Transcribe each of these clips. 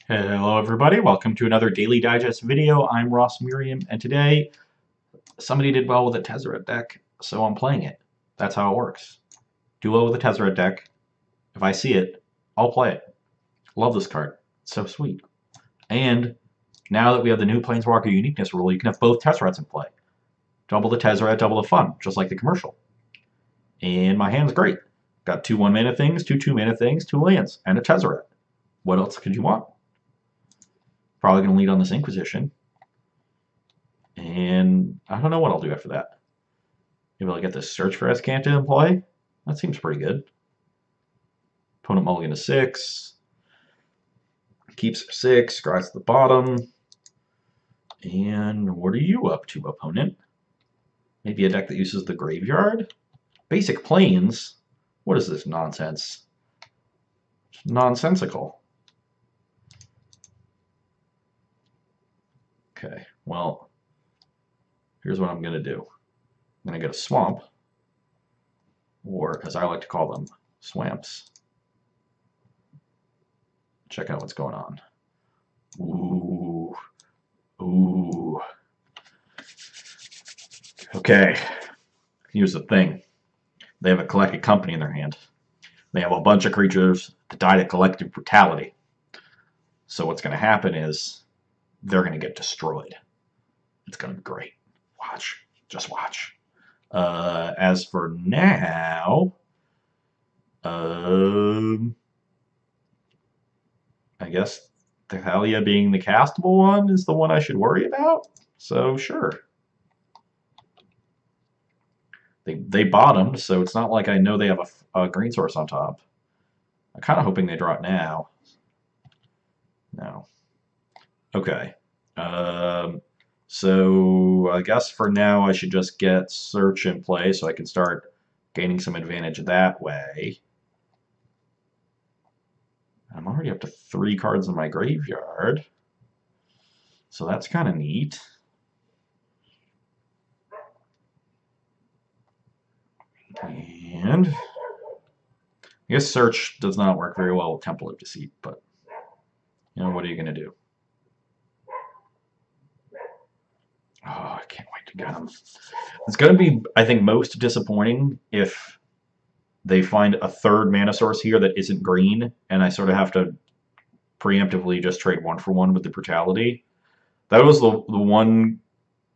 Hello everybody, welcome to another Daily Digest video. I'm Ross Merriam, and today somebody did well with a Tezzerator deck, so I'm playing it. That's how it works. Do well with a Tezzerator deck. If I see it, I'll play it. Love this card. It's so sweet. And now that we have the new Planeswalker uniqueness rule, you can have both Tezzeret's in play. Double the Tezzeret, double the fun, just like the commercial. And my hand's great. Got 2 1-mana things, 2 2-mana things, 2 lands, and a Tezzeret. What else could you want? Probably going to lead on this Inquisition. And I don't know what I'll do after that. Maybe I'll get this Search for Escanta in play. That seems pretty good. Opponent mulligan to 6. Keeps 6, scries at the bottom. And what are you up to, opponent? Maybe a deck that uses the graveyard? Basic Plains? What is this nonsense? It's nonsensical. Okay, well, here's what I'm going to do. I'm going to get a swamp, or as I like to call them, swamps. Check out what's going on. Ooh. Ooh. Okay, here's the thing. They have a collected company in their hand. They have a bunch of creatures that die to collective brutality. So what's going to happen is they're going to get destroyed. It's going to be great. Watch. Just watch. As for now, I guess Thalia being the castable one is the one I should worry about. So sure. They bottomed, so it's not like I know they have a green source on top. I'm kind of hoping they draw it now. No. Okay. So I guess for now I should just get Search in play so I can start gaining some advantage that way. I'm already up to 3 cards in my graveyard, so that's kind of neat. And I guess Search does not work very well with Temple of Deceit, but you know, what are you going to do? Oh, I can't wait to get them. It's going to be, I think, most disappointing if they find a 3rd mana source here that isn't green, and I sort of have to preemptively just trade 1-for-1 with the brutality. That was the one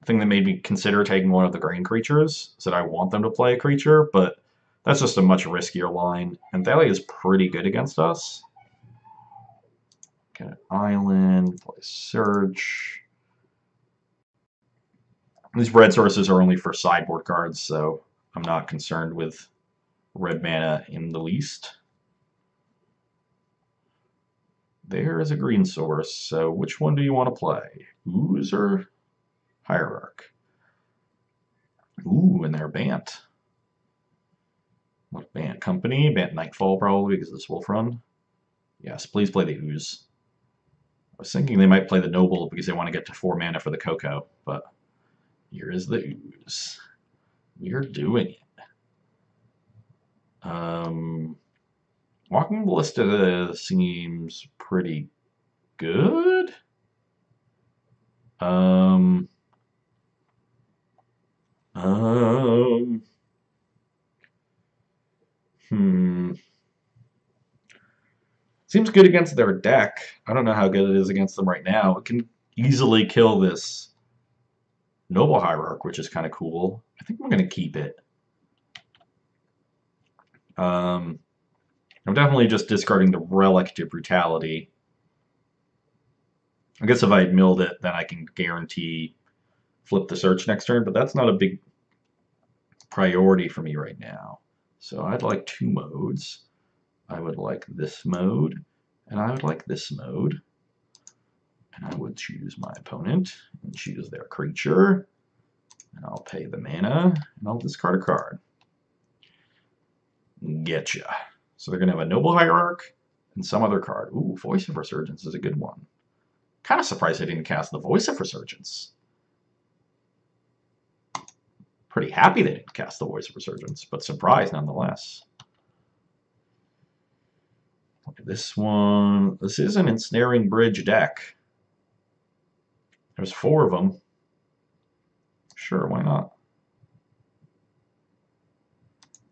thing that made me consider taking one of the green creatures, is that I want them to play a creature, but that's just a much riskier line, and Thalia is pretty good against us. Get an island, play Search. These red sources are only for sideboard cards, so I'm not concerned with red mana in the least. There is a green source, so which one do you want to play? Ooze or Hierarch? Ooh, and they're Bant. What Bant? Company? Bant Nightfall, probably, because of this Wolf Run. Yes, please play the Ooze. I was thinking they might play the Noble because they want to get to 4 mana for the Cocoa, but here is the Ooze. We're doing it. Walking Ballista seems pretty good. Seems good against their deck. I don't know how good it is against them right now. It can easily kill this Noble Hierarch, which is kind of cool. I think we're going to keep it. I'm definitely just discarding the Relic to Brutality. I guess if I milled it, then I can guarantee flip the Search next turn, but that's not a big priority for me right now. So I'd like 2 modes. I would like this mode, and I would like this mode. And I would choose my opponent, and choose their creature, and I'll pay the mana, and I'll discard a card. Getcha. So they're going to have a Noble Hierarch, and some other card. Ooh, Voice of Resurgence is a good one. Kind of surprised I didn't cast the Voice of Resurgence. Pretty happy they didn't cast the Voice of Resurgence, but surprised nonetheless. This one, this is an ensnaring bridge deck. There's 4 of them. Sure, why not?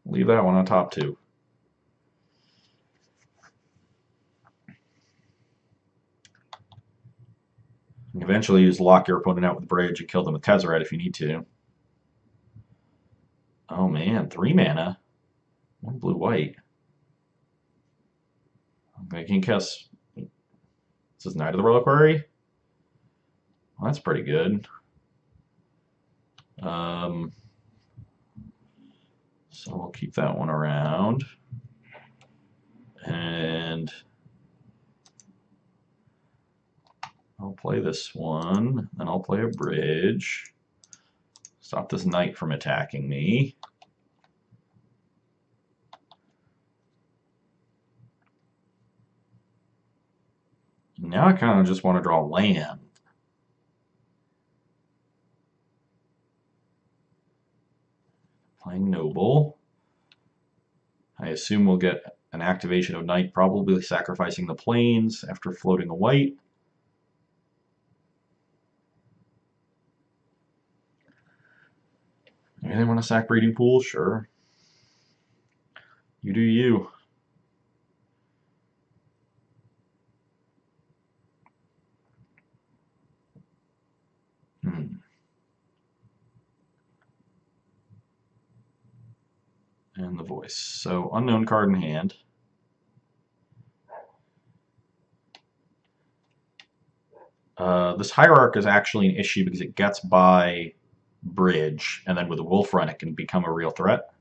Leave that one on top too. And eventually you just lock your opponent out with bridge and kill them with Tezzerator if you need to. Oh man, 3 mana. 1 blue white. I can cast. This is Knight of the Reliquary. Well, that's pretty good. So we'll keep that one around. And I'll play this one. Then I'll play a bridge. Stop this knight from attacking me. Now I kind of just want to draw land. Playing noble. I assume we'll get an activation of knight, probably sacrificing the plains after floating a white. Maybe they want to sack breeding pool? Sure. You do you. And the voice. So unknown card in hand. This Hierarch is actually an issue because it gets by bridge, and then with a Wolf Run it can become a real threat.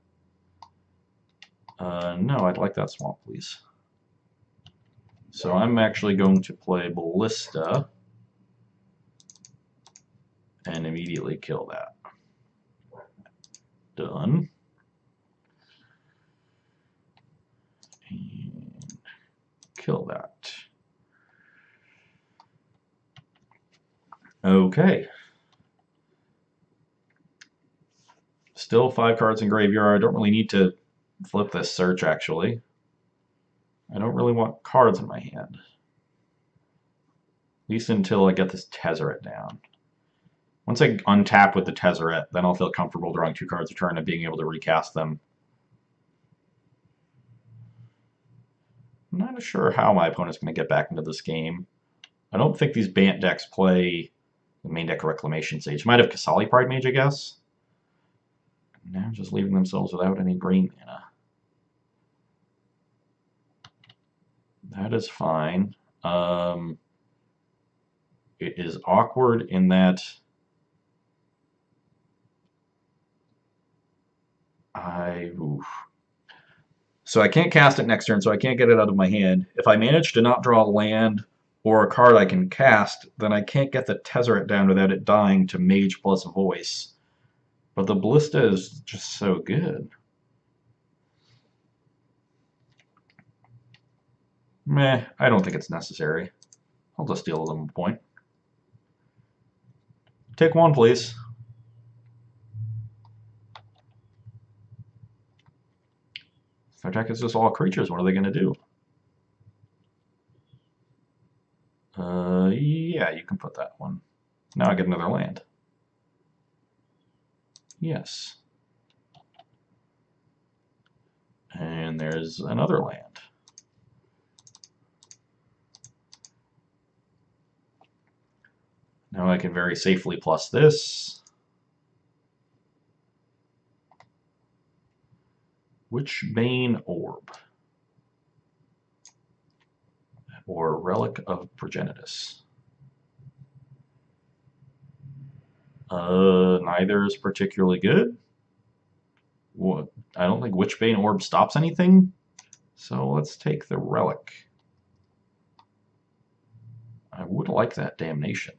No, I'd like that swamp, please. So I'm actually going to play Ballista and immediately kill that. Done. And kill that. Okay. Still 5 cards in graveyard. I don't really need to flip this search, actually. I don't really want cards in my hand. At least until I get this Tezzerator down. Once I untap with the Tezzerator, then I'll feel comfortable drawing 2 cards a turn and being able to recast them. I'm not sure how my opponent's going to get back into this game. I don't think these Bant decks play the main deck Reclamation Sage. Might have Kasali Pride Mage, I guess. Now just leaving themselves without any green mana. That is fine. It is awkward in that So I can't cast it next turn, so I can't get it out of my hand. If I manage to not draw a land or a card I can cast, then I can't get the Tezzerator down without it dying to Mage plus Voice. But the Ballista is just so good. Meh, I don't think it's necessary. I'll just deal with them a point. Take 1, please. If their deck is just all creatures, what are they going to do? Yeah, you can put that one. Now I get another land. Yes. And there's another land. Now I can very safely plus this. Witchbane Orb. Or Relic of Progenitus. Neither is particularly good. What? I don't think Witchbane Orb stops anything. So let's take the Relic. I would like that Damnation.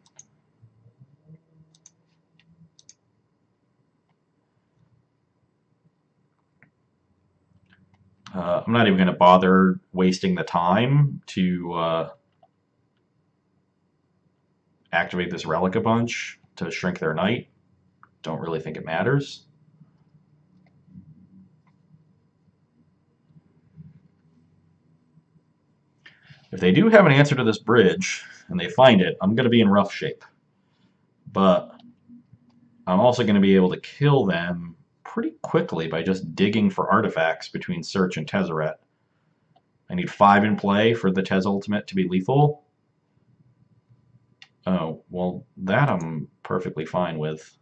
I'm not even going to bother wasting the time to activate this Relic a bunch to shrink their knight. Don't really think it matters. If they do have an answer to this bridge, and they find it, I'm going to be in rough shape. But I'm also going to be able to kill them pretty quickly by just digging for artifacts between Search and Tezzeret. I need 5 in play for the Tez ultimate to be lethal. Oh, well, that I'm perfectly fine with.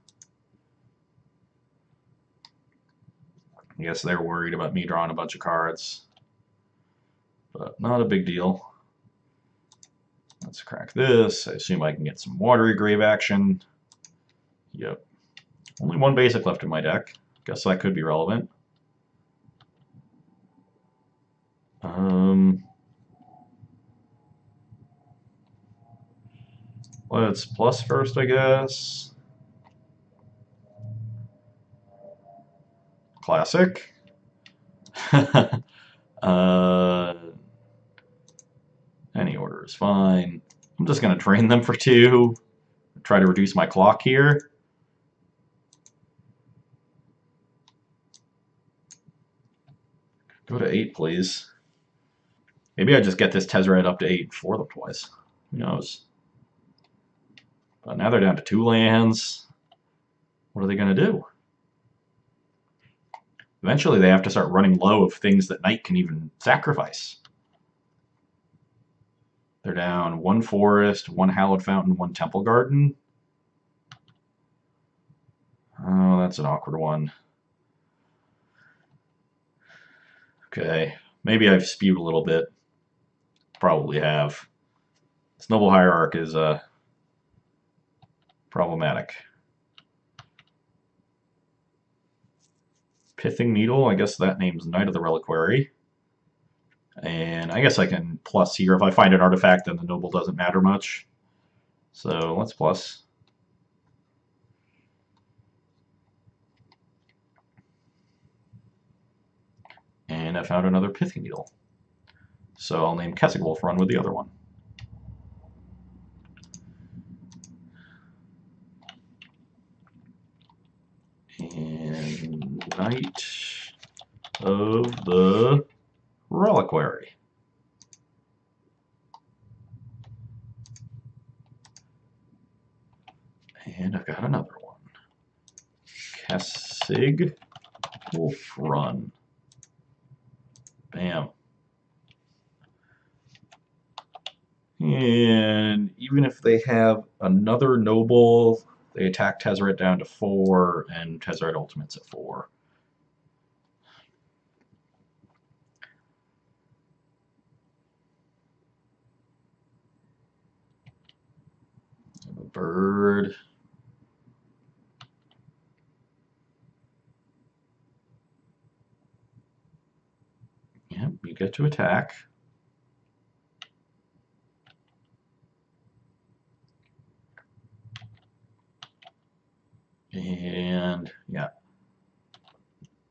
I guess they're worried about me drawing a bunch of cards. But not a big deal. Let's crack this. I assume I can get some Watery Grave action. Yep. Only 1 basic left in my deck. Guess that could be relevant. Let's plus first, I guess. Classic. Any order is fine. I'm just going to drain them for 2. Try to reduce my clock here. Go to 8, please. Maybe I just get this Tezzeret up to 8 for them twice. Who knows? But now they're down to 2 lands. What are they going to do? Eventually they have to start running low of things that Knight can even sacrifice. They're down 1 Forest, 1 Hallowed Fountain, 1 Temple Garden. Oh, that's an awkward one. Okay, maybe I've spewed a little bit. Probably have. This Noble Hierarch is problematic. Pithing Needle, I guess that name's Knight of the Reliquary. And I guess I can plus here. If I find an artifact, then the Noble doesn't matter much. So let's plus. And I found another Pithing Needle. So I'll name Kessig Wolf Run with the other one. And Knight of the Reliquary. And I've got another one. Kessig Wolf Run. Bam. And even if they have another Noble, they attack Tezzeret down to 4, and Tezzeret Ultimate's at 4. A bird. Yep, you get to attack. And yeah.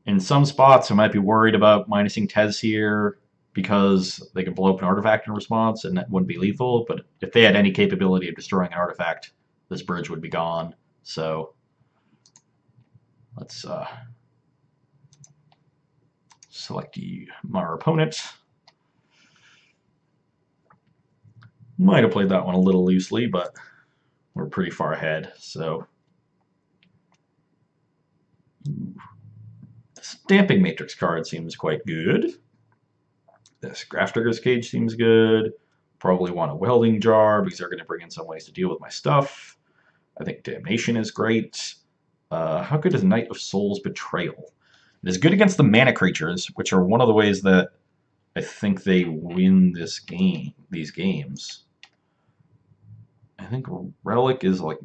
In some spots, I might be worried about minusing Tez here because they can blow up an artifact in response and that wouldn't be lethal. But if they had any capability of destroying an artifact, this bridge would be gone. So let's select our opponent. Might have played that one a little loosely, but we're pretty far ahead. So the Stamping Matrix card seems quite good. This Grafdigger's Cage seems good. Probably want a Welding Jar because they're going to bring in some ways to deal with my stuff. I think Damnation is great. How good is Knight of Souls Betrayal? It is good against the mana creatures, which are one of the ways that I think they win these games. I think Relic is like... I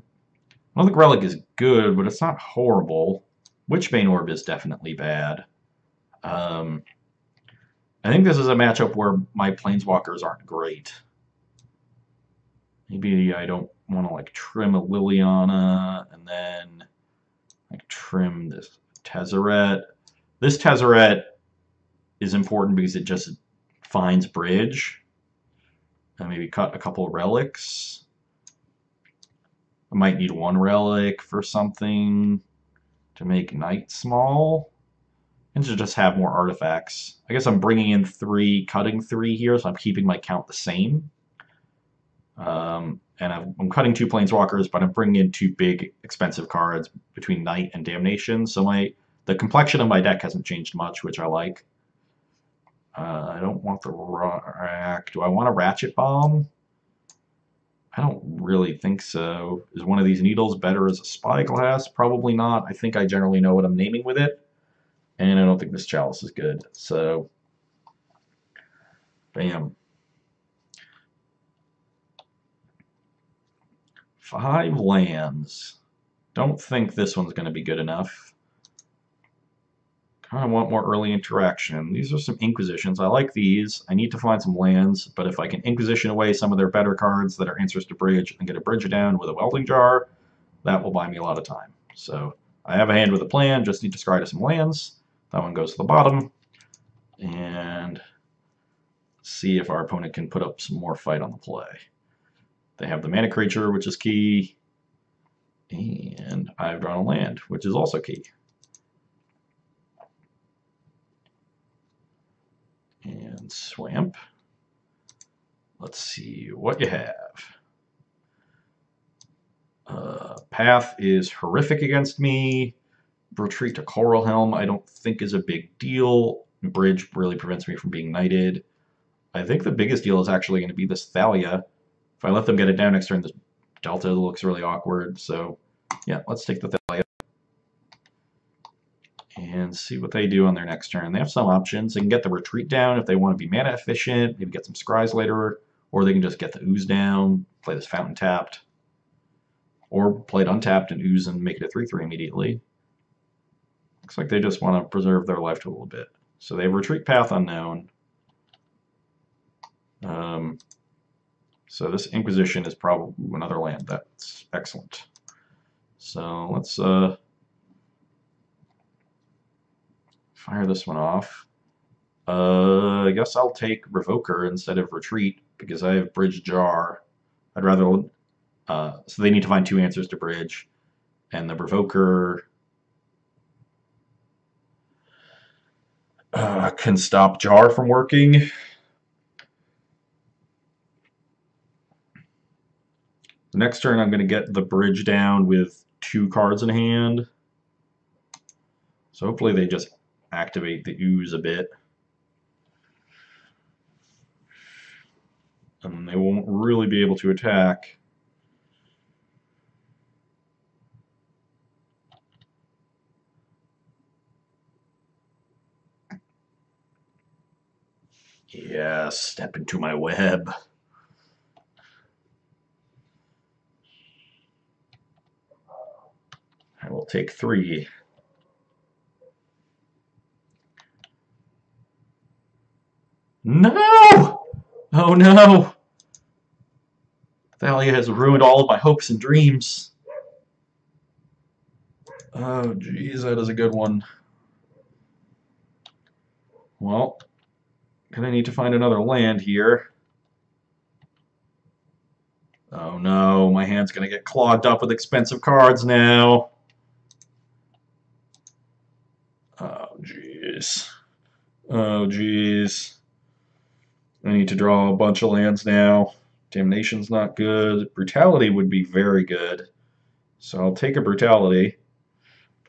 don't think Relic is good, but it's not horrible. Witchbane Orb is definitely bad. I think this is a matchup where my Planeswalkers aren't great. Maybe I don't want to like trim a Liliana and then like trim this Tezzeret. This Tezzeret is important because it just finds bridge. And maybe cut a couple of relics. I might need 1 relic for something to make Knight small. and to just have more artifacts. I guess I'm bringing in 3, cutting 3 here, so I'm keeping my count the same. And I'm cutting 2 planeswalkers, but I'm bringing in 2 big expensive cards between Night and Damnation. So the complexion of my deck hasn't changed much, which I like. I don't want the rack. Do I want a Ratchet Bomb? I don't really think so. Is one of these needles better as a Spyglass? Probably not. I think I generally know what I'm naming with it. And I don't think this Chalice is good. So, bam. 5 lands. Don't think this one's going to be good enough. Kind of want more early interaction. These are some Inquisitions. I like these. I need to find some lands, but if I can Inquisition away some of their better cards that are answers to bridge and get a bridge down with a Welding Jar, that will buy me a lot of time. So I have a hand with a plan, just need to scry to some lands. That one goes to the bottom. And see if our opponent can put up some more fight on the play. They have the mana creature, which is key. And I've drawn a land, which is also key. And Swamp. Let's see what you have. Path is horrific against me. Retreat to Coral Helm I don't think is a big deal. Bridge really prevents me from being knighted. I think the biggest deal is actually going to be this Thalia. If I let them get it down next turn, this Delta looks really awkward. So yeah, let's take the Thalia. And see what they do on their next turn. They have some options. They can get the retreat down if they want to be mana efficient, maybe get some scries later, or they can just get the ooze down, play this fountain tapped, or play it untapped and ooze and make it a 3/3 immediately. Looks like they just want to preserve their life to a little bit. So they have retreat path unknown. So this Inquisition is probably another land. That's excellent. So let's fire this one off. I guess I'll take Revoker instead of Retreat because I have Bridge Jar. I'd rather... so they need to find 2 answers to Bridge. And the Revoker can stop Jar from working. Next turn I'm going to get the Bridge down with 2 cards in hand. So hopefully they just activate the ooze a bit. And they won't really be able to attack. Yeah, step into my web. I will take 3. No! Oh no! Thalia has ruined all of my hopes and dreams. Oh geez, that is a good one. Well, gonna need to find another land here. Oh no, my hand's gonna get clogged up with expensive cards now. Oh jeez. Oh jeez. I need to draw a bunch of lands now. Damnation's not good. Brutality would be very good. So I'll take a Brutality.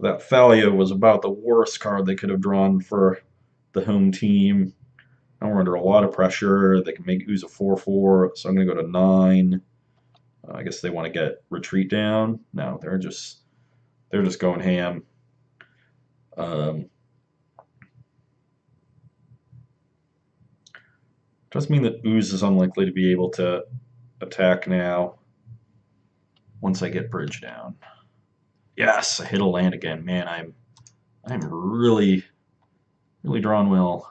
That Thalia was about the worst card they could have drawn for the home team. Now we're under a lot of pressure. They can make ooze a 4/4, so I'm going to go to 9. I guess they want to get retreat down. No, they're just going ham. Does mean that ooze is unlikely to be able to attack now once I get bridge down. Yes, I hit a land again. Man, I'm really drawing well.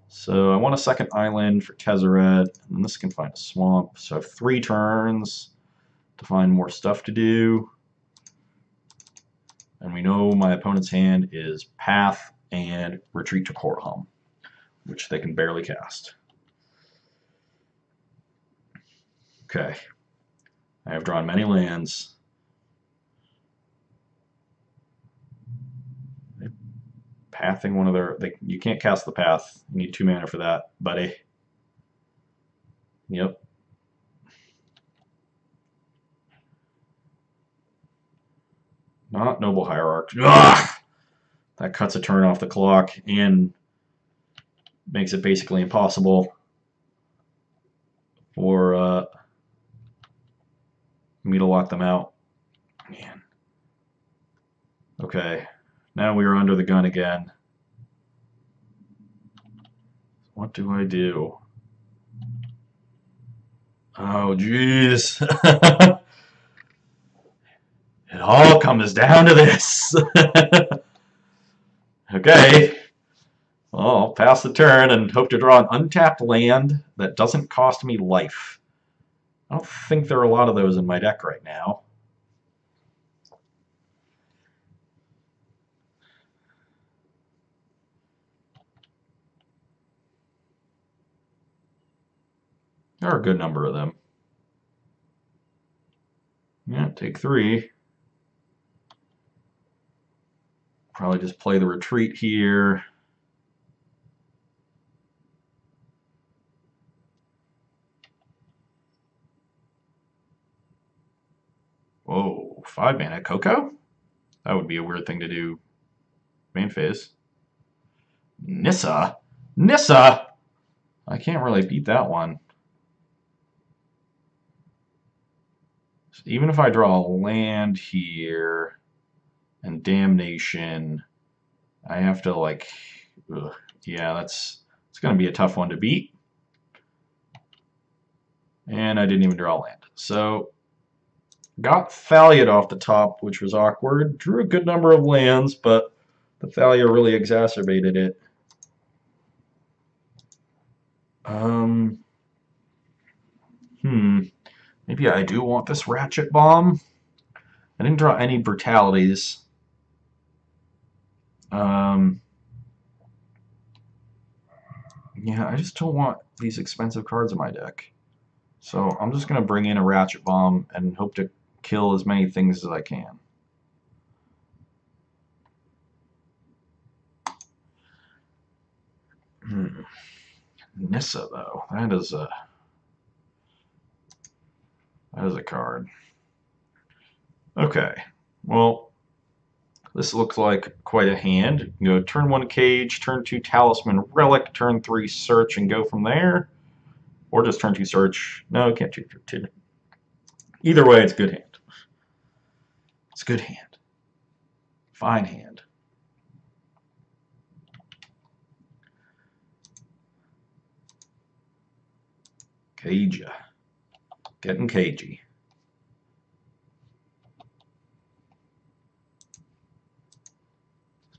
So I want a second island for Tezzerator, and this can find a swamp. So I have 3 turns to find more stuff to do. And we know my opponent's hand is Path and Retreat to Coral Helm, which they can barely cast. Okay. I have drawn many lands. pathing one of their... you can't cast the path. You need 2 mana for that, buddy. Yep. Not Noble Hierarch. Ugh! That cuts a turn off the clock and makes it basically impossible for me to lock them out. Man. Okay. Now we are under the gun again. What do I do? Oh, jeez. It all comes down to this. Okay. Well, I'll pass the turn and hope to draw an untapped land that doesn't cost me life. I don't think there are a lot of those in my deck right now. There are a good number of them. Yeah, take 3. Probably just play the retreat here. Whoa, 5 mana Coco? That would be a weird thing to do main phase. Nissa? Nissa? I can't really beat that one. So even if I draw a land here and Damnation, I have to like... Ugh, yeah, it's going to be a tough one to beat. And I didn't even draw land. So... got Thaliad off the top, which was awkward. Drew a good number of lands, but the Thalia really exacerbated it. Maybe I do want this Ratchet Bomb. I didn't draw any brutalities. Yeah, I just don't want these expensive cards in my deck. So I'm just going to bring in a Ratchet Bomb and hope to kill as many things as I can. Nissa, though, that is a card. Okay, well, this looks like quite a hand. You go turn 1 Cage, turn 2 Talisman Relic, turn 3 Search, and go from there. Or just turn 2 Search. No, can't do 2. Either way, it's good hand. It's good hand. Fine hand. Cage. Getting cagey.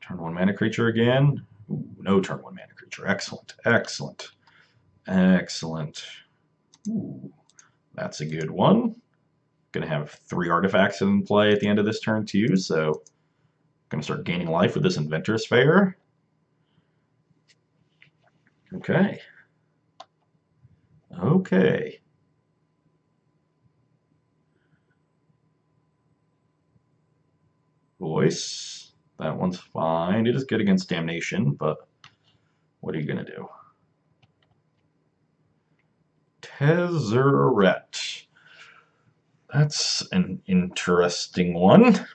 Turn 1 mana creature again. Ooh, no turn 1 mana creature. Excellent. Excellent. Excellent. Ooh, that's a good one. Gonna have 3 artifacts in play at the end of this turn too, so gonna start gaining life with this Inventor's Fair. Okay. Okay. Voice. That one's fine. It is good against Damnation, but what are you gonna do? Tezzerator. That's an interesting one.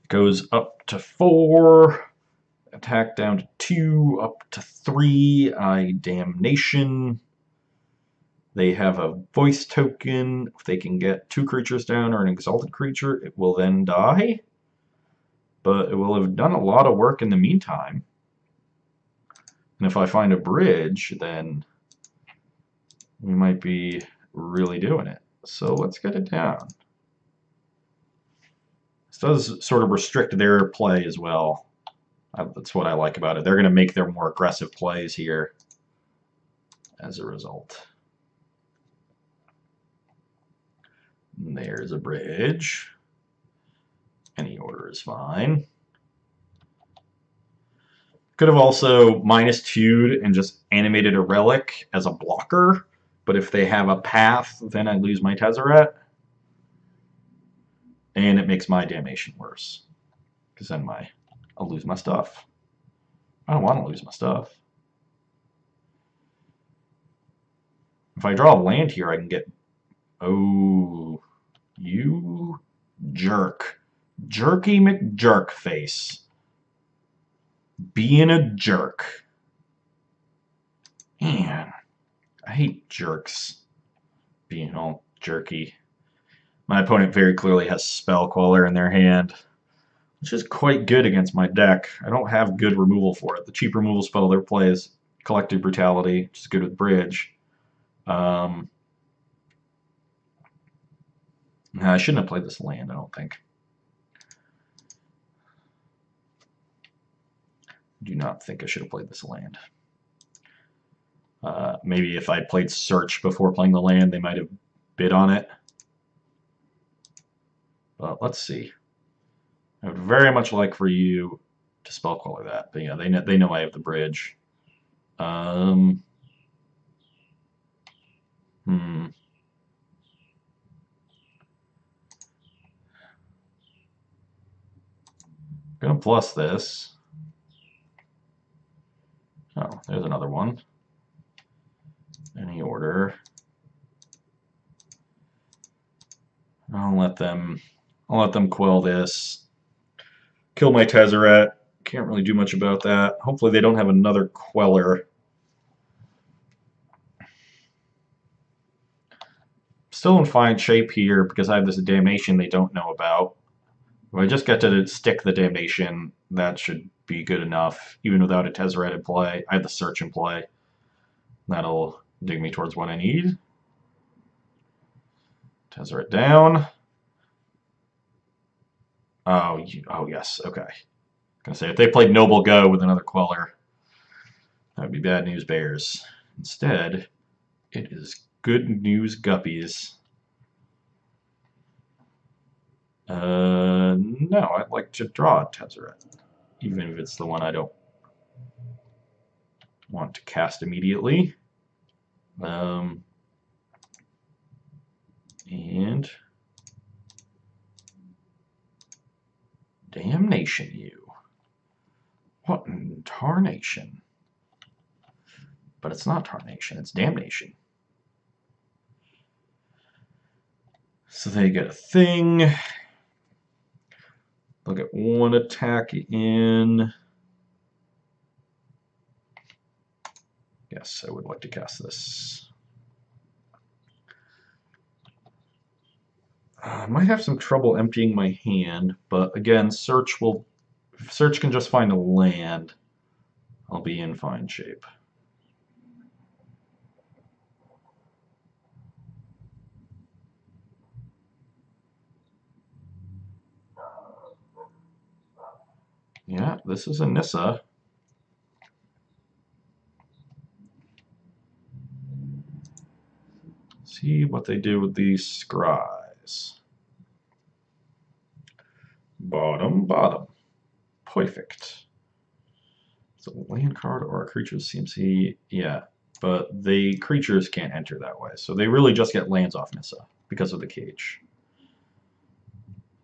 Goes up to 4, attack down to 2, up to 3, Damnation. They have a voice token. If they can get 2 creatures down or an exalted creature, it will then die. But it will have done a lot of work in the meantime. And if I find a bridge, then we might be really doing it. So let's get it down. This does sort of restrict their play as well. That's what I like about it. They're going to make their more aggressive plays here as a result. And there's a bridge. Any order is fine. Could have also -2'd and just animated a relic as a blocker, but if they have a path, then I lose my Tezzerator. And it makes my damnation worse. because then I'll lose my stuff. I don't want to lose my stuff. If I draw a land here, I can get... Oh, you jerk. Jerky McJerkface. Being a jerk. Man, I hate jerks being all jerky. My opponent very clearly has Spell Queller in their hand, which is quite good against my deck. I don't have good removal for it. The cheap removal spell they play is Collective Brutality, which is good with Bridge. I shouldn't have played this land, I don't think. Do not think I should have played this land. Maybe if I played Search before playing the land, they might have bid on it. But let's see. I would very much like for you to Spell Queller that. But yeah, they know I have the Bridge. Gonna plus this. Oh, there's another one. Any order. I'll let them quell this. Kill my Tezzerator. Can't really do much about that. Hopefully they don't have another Queller. Still in fine shape here because I have this Damnation they don't know about. If I just get to stick the Damnation, that should be good enough, even without a Tezzerator in play. I have the Search in play. That'll dig me towards what I need. Tezzerator down. Oh, yes, okay. Gonna say if they played Noble Go with another Queller, that would be bad news bears. Instead, it is good news guppies. No, I'd like to draw a Tezzerator, even if it's the one I don't want to cast immediately. And Damnation you. What in tarnation? But it's not tarnation, it's Damnation. So they get a thing. They'll get one attack in. Yes, I would like to cast this. I might have some trouble emptying my hand, but again, Search will... If Search can just find a land, I'll be in fine shape. Yeah, this is a Nissa. See what they do with these scries. Bottom, bottom. Perfect. It's a land card or a creature's CMC. Yeah, but the creatures can't enter that way. So they really just get lands off Nissa because of the cage.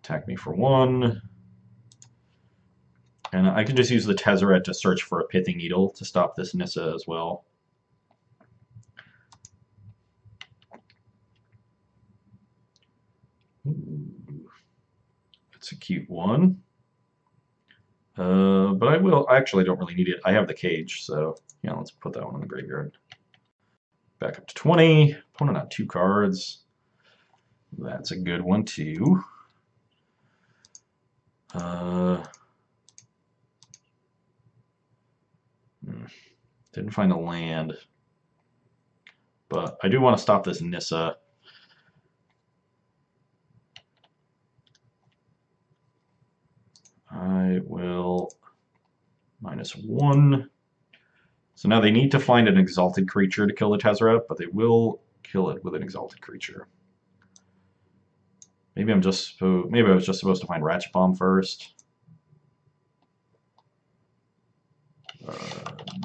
Attack me for 1. And I can just use the Tezzerator to search for a Pithing Needle to stop this Nissa as well. Ooh, that's a cute one. But I actually don't really need it. I have the cage, so yeah, let's put that one in the graveyard. Back up to 20. Opponent on 2 cards. That's a good one too. Didn't find a land. But I do want to stop this Nissa. I will -1. So now they need to find an exalted creature to kill the Tezzerator, but they will kill it with an exalted creature. Maybe I was just supposed to find Ratchet Bomb first.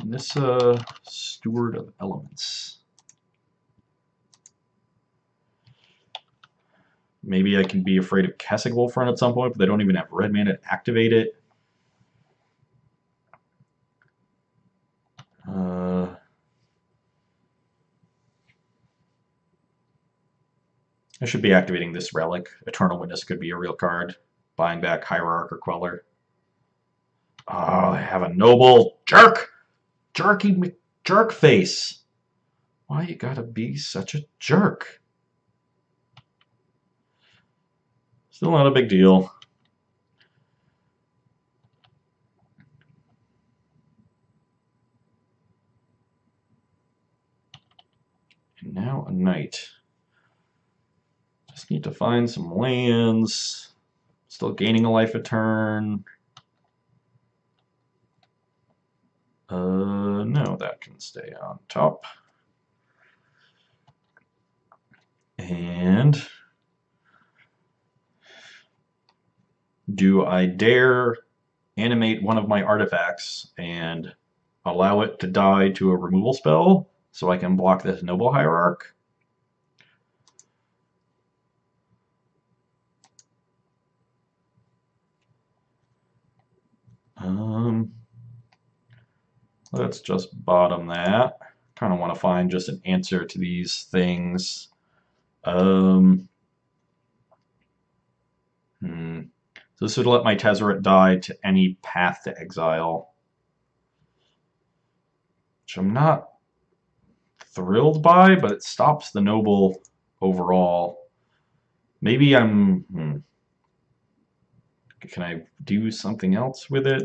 Nissa, Steward of Elements. Maybe I can be afraid of Kessig Wolfrun at some point, but they don't even have red mana to activate it. I should be activating this relic. Eternal Witness could be a real card. Buying back Hierarch or Queller. Oh, I have a noble jerk! Jerk face! Why you gotta be such a jerk? Still not a big deal. And now a knight. Just need to find some lands. Still gaining a life a turn. No, that can stay on top. And do I dare animate one of my artifacts and allow it to die to a removal spell so I can block this Noble Hierarch? Let's just bottom that. Kind of want to find just an answer to these things. So this would let my Tezzerator die to any path to exile, which I'm not thrilled by, but it stops the Noble overall. Maybe I'm... Can I do something else with it?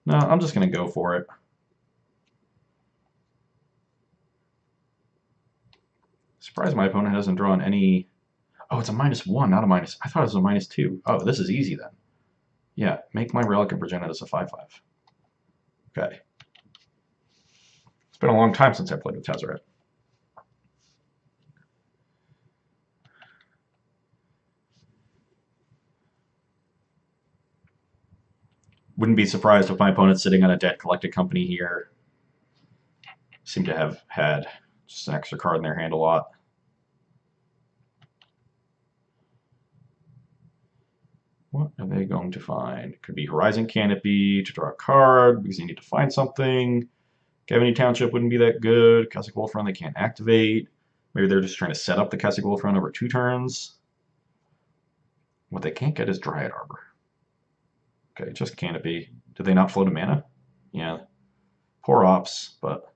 No, I'm just going to go for it. Surprised my opponent hasn't drawn any... Oh, it's a -1, not a minus... I thought it was a -2. Oh, this is easy then. Yeah, make my Relic of Progenitus a 5/5. Okay. It's been a long time since I played with Tezzerator. Wouldn't be surprised if my opponent's sitting on a dead collected company here. Seem to have had just an extra card in their hand a lot. What are they going to find? It could be Horizon Canopy to draw a card because you need to find something. Cavity Township wouldn't be that good. Kessig Wolfrun they can't activate. Maybe they're just trying to set up the Kessig Wolfrun over 2 turns. What they can't get is Dryad Arbor. Okay, just Canopy. Did they not float a mana? Yeah. Poor ops, but...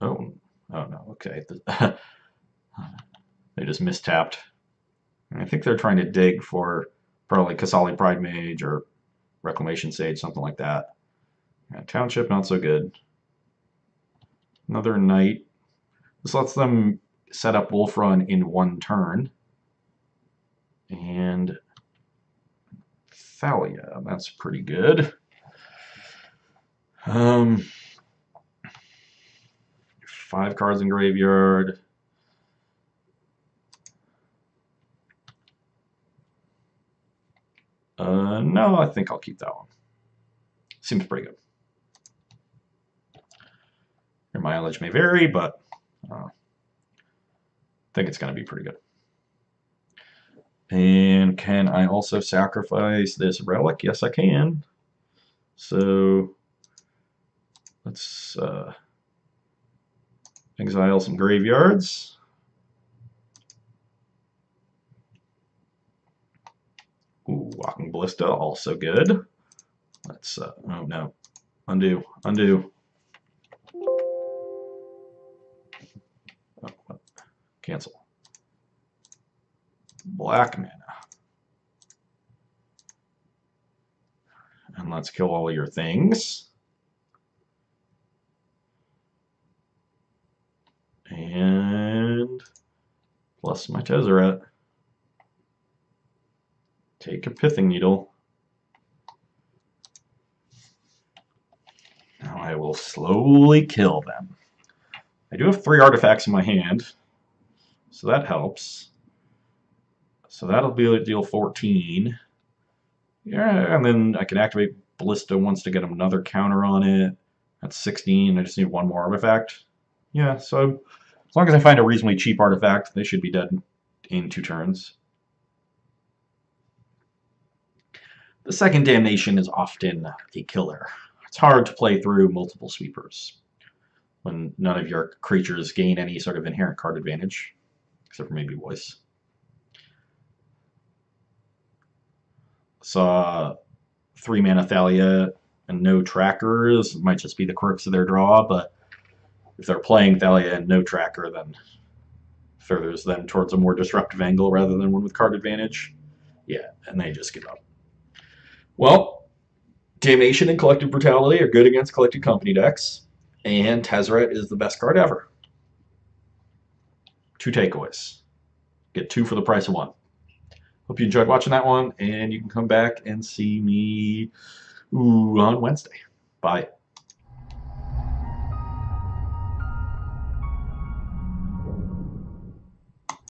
Oh no, okay. They just mistapped. I think they're trying to dig for probably Kasali Pride Mage or Reclamation Sage, something like that. Yeah, Township, not so good. Another Knight. This lets them set up Wolfrun in 1 turn. And Thalia, that's pretty good. 5 cards in graveyard. No, I think I'll keep that one. Seems pretty good. Your mileage may vary, but I think it's going to be pretty good. And can I also sacrifice this relic? Yes, I can. So let's exile some graveyards. Ooh, Walking Ballista, also good. Let's, oh no, undo. Oh, what? Cancel. Black mana. And let's kill all of your things. And plus my Tezzerator. Take a Pithing Needle. Now I will slowly kill them. I do have 3 artifacts in my hand, so that helps. So that'll be deal 14. Yeah, and then I can activate Ballista once to get another counter on it. That's 16. I just need 1 more artifact. Yeah, so as long as I find a reasonably cheap artifact, they should be dead in 2 turns. The second Damnation is often a killer. It's hard to play through multiple sweepers when none of your creatures gain any sort of inherent card advantage, except for maybe Voice. Saw 3-mana Thalia and no trackers. It might just be the quirks of their draw, but if they're playing Thalia and no tracker, then furthers them towards a more disruptive angle rather than one with card advantage. Yeah, and they just give up. Well, Damnation and Collective Brutality are good against Collected Company decks, and Tezzerator is the best card ever. 2 takeaways. Get 2 for the price of 1. Hope you enjoyed watching that one, and you can come back and see me on Wednesday. Bye.